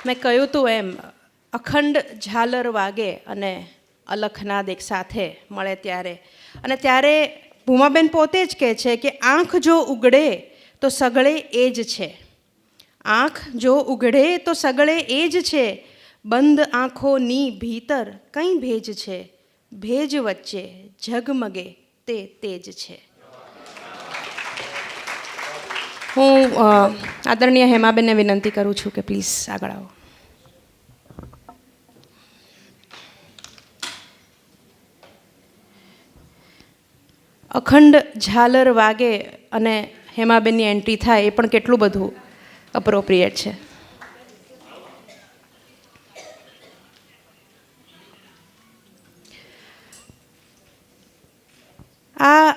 મેં કહ્યું હતું એમ અખંડ ઝાલર વાગે અને અલખનાદ એક સાથે મળે ત્યારે, અને ત્યારે ભૂમાબેન પોતે જ કહે છે કે આંખ જો ઉઘડે તો સગળે એ જ છે, આંખ જો ઉઘડે તો સગળે એ જ છે, બંધ આંખોની ભીતર કંઈ ભેજ છે, ભેજ વચ્ચે ઝગમગે તે તેજ છે. હું આદરણીય હેમાબેનને વિનંતી કરું છું કે પ્લીઝ આગળ આવો. અખંડ ઝાલર વાગે અને હેમાબેનની એન્ટ્રી થાય એ પણ કેટલું બધું અપ્રોપ્રિએટ છે. આ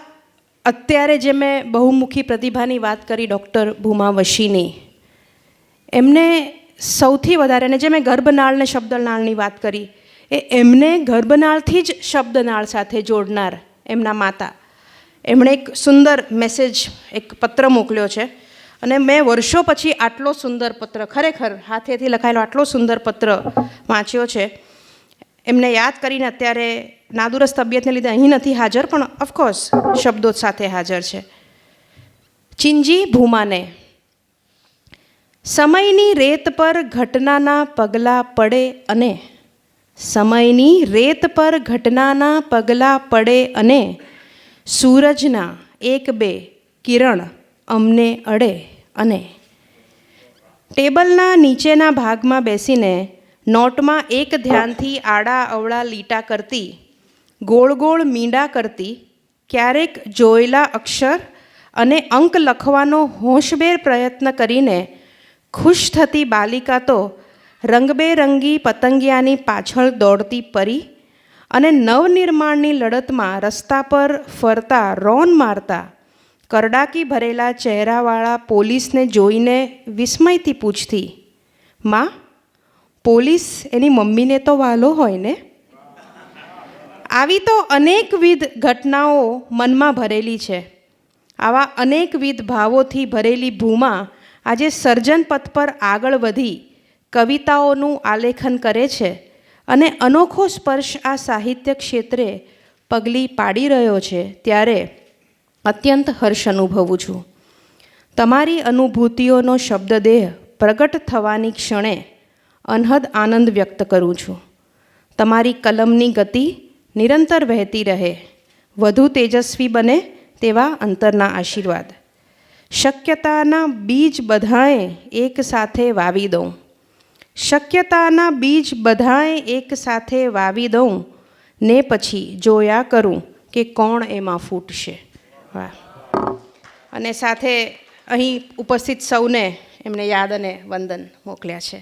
અત્યારે જે મેં બહુમુખી પ્રતિભાની વાત કરી ડૉક્ટર ભૂમા વશીની, એમને સૌથી વધારે, અને જે મેં ગર્ભનાળ ને શબ્દનાળની વાત કરી, એ એમને ગર્ભનાળથી જ શબ્દનાળ સાથે જોડનાર એમના માતા, એમણે એક સુંદર મેસેજ, એક પત્ર મોકલ્યો છે. અને મેં વર્ષો પછી આટલો સુંદર પત્ર, ખરેખર હાથેથી લખાયેલો આટલો સુંદર પત્ર વાંચ્યો છે. એમને યાદ કરીને અત્યારે નાદુરસ્ત તબિયતને લીધે અહીં નથી હાજર, પણ ઓફકોર્સ શબ્દો સાથે હાજર છે. ચિંજી ભૂમાને, સમયની રેત પર ઘટનાના પગલાં પડે અને સમયની રેત પર ઘટનાના પગલાં પડે અને સૂરજના એક બે કિરણ અમને અડે અને ટેબલના નીચેના ભાગમાં બેસીને નોટમાં એક ધ્યાનથી આડા અવળા લીટા કરતી, ગોળ ગોળ મીંડા કરતી, ક્યારેક જોયેલા અક્ષર અને અંક લખવાનો હોશભેર પ્રયત્ન કરીને ખુશ થતી બાલિકા તો રંગબેરંગી પતંગિયાની પાછળ દોડતી પરી અને નવનિર્માણની લડતમાં રસ્તા પર ફરતા રોન મારતા કરડાકી ભરેલા ચહેરાવાળા પોલીસને જોઈને વિસ્મયથી પૂછતી, માં, પોલીસ એની મમ્મીને તો વાલો હોય ને? આવી તો અનેકવિધ ઘટનાઓ મનમાં ભરેલી છે. આવા અનેકવિધ ભાવોથી ભરેલી ભૂમા આજે સર્જન પથ પર આગળ વધી કવિતાઓનું આલેખન કરે છે અને અનોખો સ્પર્શ આ સાહિત્ય ક્ષેત્રે પગલી પાડી રહ્યો છે. ત્યારે અત્યંત હર્ષ અનુભવું છું. તમારી અનુભૂતિઓનો શબ્દદેહ પ્રગટ થવાની ક્ષણે અનહદ આનંદ વ્યક્ત કરું છું. તમારી કલમની ગતિ નિરંતર વહેતી રહે, વધુ તેજસ્વી બને તેવા અંતરના આશીર્વાદ. શક્યતાના બીજ બધાએ એક સાથે વાવી દઉં, શક્યતાના બીજ બધાએ એક સાથે વાવી દઉં ને પછી જોયા કરું કે કોણ એમાં ફૂટશે. વાહ. અને સાથે અહીં ઉપસ્થિત સૌને એમને યાદ અને વંદન મોકલ્યા છે.